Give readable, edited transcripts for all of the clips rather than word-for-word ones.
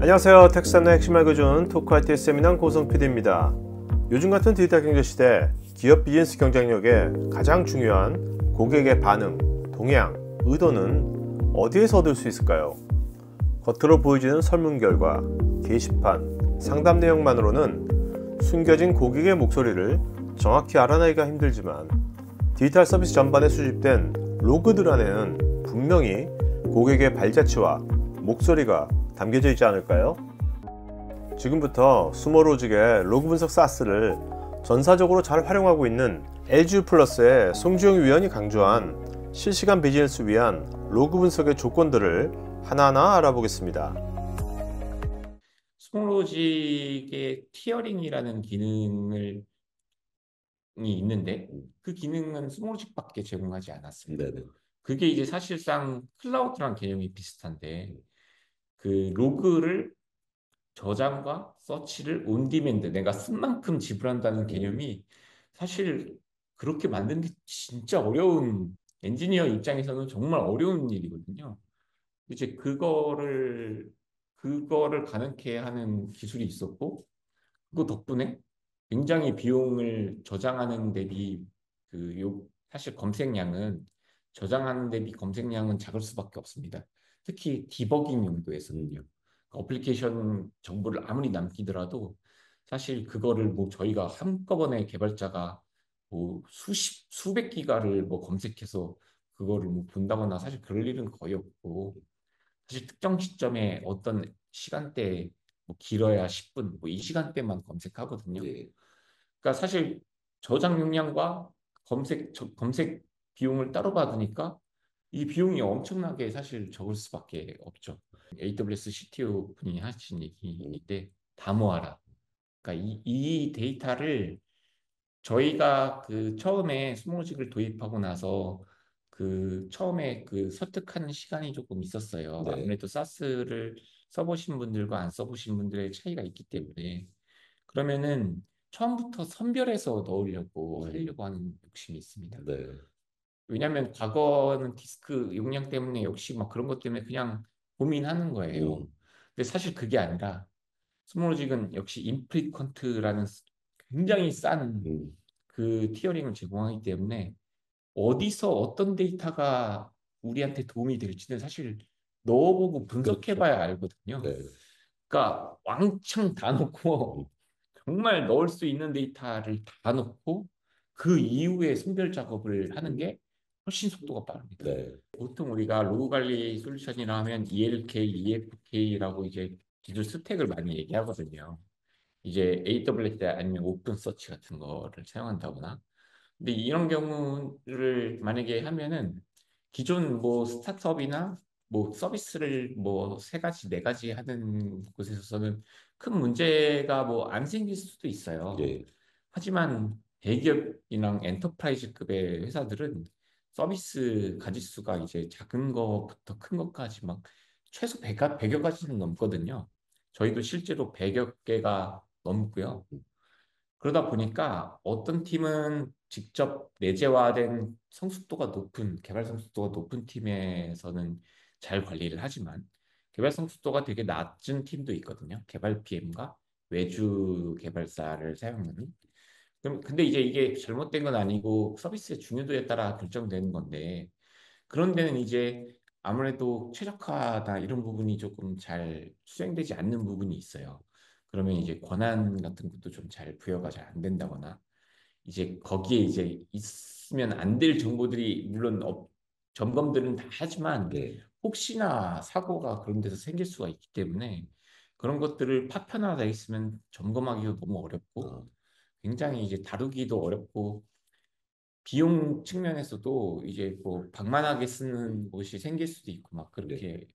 안녕하세요. 텍사스의 핵심 알려주는 토크 IT 세미나 고성 PD입니다. 요즘 같은 디지털 경제 시대 기업 비즈니스 경쟁력에 가장 중요한 고객의 반응, 동향, 의도는 어디에서 얻을 수 있을까요? 겉으로 보여지는 설문결과, 게시판, 상담 내용만으로는 숨겨진 고객의 목소리를 정확히 알아내기가 힘들지만 디지털 서비스 전반에 수집된 로그들 안에는 분명히 고객의 발자취와 목소리가 담겨져 있지 않을까요? 지금부터 스모로직의 로그 분석 사스를 전사적으로 잘 활용하고 있는 LGU+의 송주영 위원이 강조한 실시간 비즈니스 위한 로그 분석의 조건들을 하나하나 알아보겠습니다. 스몰로직의 티어링이라는 기능이 있는데 그 기능은 스몰로직밖에 제공하지 않았습니다. 네네. 그게 이제 사실상 클라우드랑 개념이 비슷한데 그 로그를 저장과 서치를 온디맨드 내가 쓴 만큼 지불한다는 개념이 사실 그렇게 만드는 게 진짜 어려운 엔지니어 입장에서는 정말 어려운 일이거든요. 이제 그거를 가능케 하는 기술이 있었고 그거 덕분에 굉장히 비용을 저장하는 대비 사실 검색량은 저장하는 대비 검색량은 작을 수밖에 없습니다. 특히 디버깅 용도에서는요. 어플리케이션 정보를 아무리 남기더라도 사실 그거를 뭐 저희가 한꺼번에 개발자가 뭐 수백 기가를 뭐 검색해서 그거를 뭐 본다거나 사실 그럴 일은 거의 없고 사실 특정 시점에 어떤 시간대에 뭐 길어야 10분, 뭐 이 시간대만 검색하거든요. 예. 그러니까 사실 저장 용량과 검색 비용을 따로 받으니까 이 비용이 엄청나게 사실 적을 수밖에 없죠. AWS CTO 분이 하신 얘기인데 다 모아라. 그러니까 이 데이터를 저희가 그 처음에 스몰직을 도입하고 나서 그 처음에 그 설득하는 시간이 조금 있었어요. 네. 아무래도 사스를 써보신 분들과 안 써보신 분들의 차이가 있기 때문에 그러면은 처음부터 선별해서 넣으려고 하려고 하는 욕심이 있습니다. 네. 왜냐하면 과거는 디스크 용량 때문에 역시 막 그런 것 때문에 그냥 고민하는 거예요. 근데 사실 그게 아니라 스몰직은 역시 인프리퀀트라는 굉장히 싼 음. 그 티어링을 제공하기 때문에 어디서 어떤 데이터가 우리한테 도움이 될지는 사실 넣어보고 분석해봐야 알거든요. 네. 그러니까 왕창 다 넣고 정말 넣을 수 있는 데이터를 다 넣고 그 이후에 선별 작업을 하는 게 훨씬 속도가 빠릅니다. 네. 보통 우리가 로그 관리 솔루션이라 하면 ELK, EFK라고 이제 기술 스택을 많이 얘기하거든요. 이제 AWS 아니면 오픈 서치 같은 거를 사용한다거나. 근데 이런 경우를 만약에 하면은 기존 뭐 스타트업이나 뭐 서비스를 뭐 세 가지, 네 가지 하는 곳에서는 큰 문제가 뭐 안 생길 수도 있어요. 예. 하지만 대기업이랑 엔터프라이즈급의 회사들은 서비스 가짓수가 이제 작은 거부터 큰 것까지 막 최소 100여 가지는 넘거든요. 저희도 실제로 100여 개가 넘고요. 그러다 보니까 어떤 팀은 직접 내재화된 개발 성숙도가 높은 팀에서는 잘 관리를 하지만 개발 성숙도가 되게 낮은 팀도 있거든요. 개발 PM과 외주 개발사를 사용하는. 근데 이제 이게 잘못된 건 아니고 서비스의 중요도에 따라 결정되는 건데 그런 데는 이제 아무래도 최적화나 이런 부분이 조금 잘 수행되지 않는 부분이 있어요. 그러면 이제 권한 같은 것도 좀 잘 부여가 잘 안 된다거나 이제 거기에 이제 있으면 안 될 정보들이 물론 점검들은 다 하지만 네. 혹시나 사고가 그런 데서 생길 수가 있기 때문에 그런 것들을 파편화되어 있으면 점검하기가 너무 어렵고 어. 굉장히 이제 다루기도 어렵고 비용 측면에서도 이제 뭐 방만하게 쓰는 곳이 생길 수도 있고 막 네. 그렇게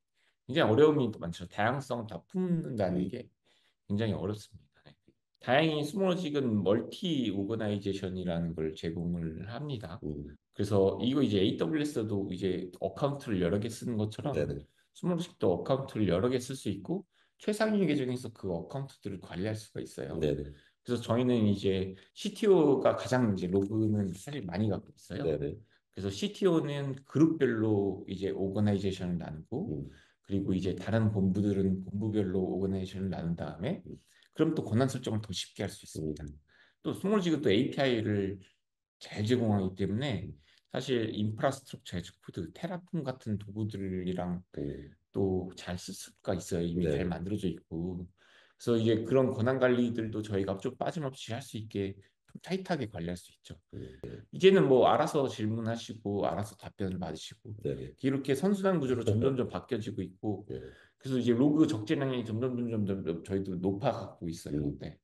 굉장히 어려움이 또 많죠. 다양성 다 품는다는 게 굉장히 어렵습니다. 네. 다행히 스몰직은 멀티 오거나이제이션이라는 걸 제공을 합니다. 그래서 이거 이제 AWS도 이제 어카운트를 여러 개 쓰는 것처럼 네네. 스몰직도 어카운트를 여러 개 쓸 수 있고 최상위 계정에서 그 어카운트들을 관리할 수가 있어요. 네네. 그래서 저희는 이제 CTO가 가장 이제 로그는 사실 많이 갖고 있어요. 네네. 그래서 CTO는 그룹별로 이제 오거나이제이션을 나누고 그리고 이제 다른 본부들은 본부별로 오거나이제이션을 나눈 다음에 그럼 또 권한 설정을 더 쉽게 할 수 있습니다. 또 스몰지가 또 API를 잘 제공하기 때문에 사실 인프라스트럭처 애즈 코드, 테라폼 같은 도구들이랑 또 잘 쓸 수가 있어요. 이미 잘 만들어져 있고. 그래서 이제 그런 권한 관리들도 저희가 좀 빠짐없이 할 수 있게 좀 타이트하게 관리할 수 있죠. 이제는 뭐 알아서 질문하시고 알아서 답변을 받으시고 이렇게 선순환 구조로 점점점 바뀌어지고 있고 그래서 이제 로그 적재량이 점점 저희도 높아가고 있어요. 네.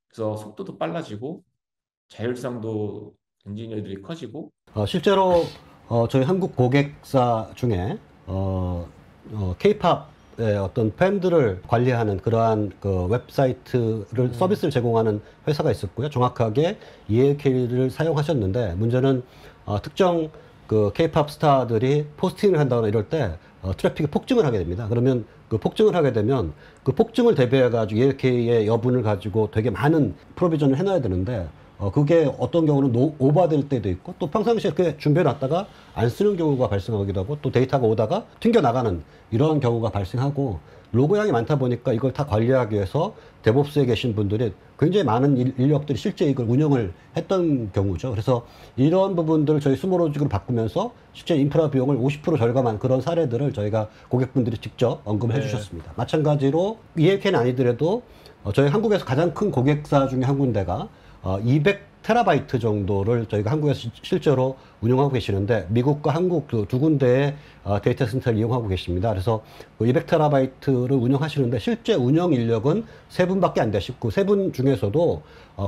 그래서 속도도 빨라지고 자율성도 엔지니어들이 커지고 실제로 저희 한국 고객사 중에 K-팝의 어떤 팬들을 관리하는 그러한 그 웹사이트를 서비스를 제공하는 회사가 있었고요. 정확하게 EAK를 사용하셨는데 문제는 특정 그 K-팝 스타들이 포스팅을 한다거나 이럴 때 트래픽이 폭증을 하게 됩니다. 그러면 그 폭증을 하게 되면 그 폭증을 대비해 가지고 EAK의 여분을 가지고 되게 많은 프로비전을 해놔야 되는데 그게 어떤 경우는 오버될 때도 있고 또 평상시에 그렇게 준비해 놨다가 안 쓰는 경우가 발생하기도 하고 또 데이터가 오다가 튕겨 나가는 이런 경우가 발생하고 로그 양이 많다 보니까 이걸 다 관리하기 위해서 데브옵스에 계신 분들이 굉장히 많은 인력들이 실제 이걸 운영을 했던 경우죠. 그래서 이런 부분들을 저희 스몰로직으로 바꾸면서 실제 인프라 비용을 50% 절감한 그런 사례들을 저희가 고객분들이 직접 언급을 해주셨습니다. 마찬가지로 EAK는 아니더라도 저희 한국에서 가장 큰 고객사 중에 한 군데가 200TB 정도를 저희가 한국에서 실제로 운영하고 계시는데 미국과 한국 두 군데의 데이터 센터를 이용하고 계십니다. 그래서 그 200TB를 운영하시는데 실제 운영 인력은 3분밖에 안 되시고 3분 중에서도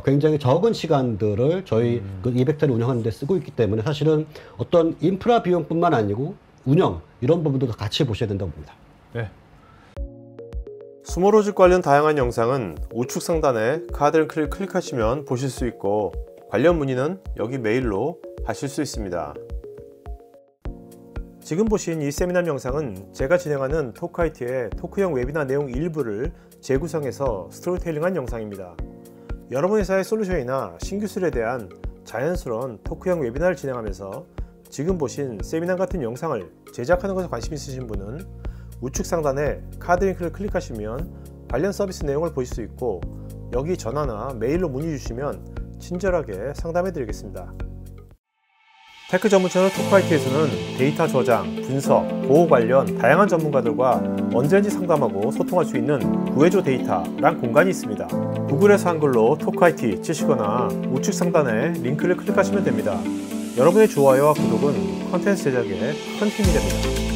굉장히 적은 시간들을 저희 그 200TB를 운영하는 데 쓰고 있기 때문에 사실은 어떤 인프라 비용뿐만 아니고 운영 이런 부분도 같이 보셔야 된다고 봅니다. 네. 스몰로직 관련 다양한 영상은 우측 상단에 카드 링크를 클릭하시면 보실 수 있고 관련 문의는 여기 메일로 하실 수 있습니다. 지금 보신 이 세미나 영상은 제가 진행하는 토크IT의 토크형 웨비나 내용 일부를 재구성해서 스토리텔링한 영상입니다. 여러분 회사의 솔루션이나 신기술에 대한 자연스러운 토크형 웨비나를 진행하면서 지금 보신 세미나 같은 영상을 제작하는 것에 관심 있으신 분은 우측 상단에 카드 링크를 클릭하시면 관련 서비스 내용을 보실 수 있고 여기 전화나 메일로 문의 주시면 친절하게 상담해 드리겠습니다. 테크 전문 채널 토크IT에서는 데이터 저장, 분석, 보호 관련 다양한 전문가들과 언제든지 상담하고 소통할 수 있는 구해줘 데이터란 공간이 있습니다. 구글에서 한글로 토크IT 치시거나 우측 상단에 링크를 클릭하시면 됩니다. 여러분의 좋아요와 구독은 컨텐츠 제작에 큰 힘이 됩니다.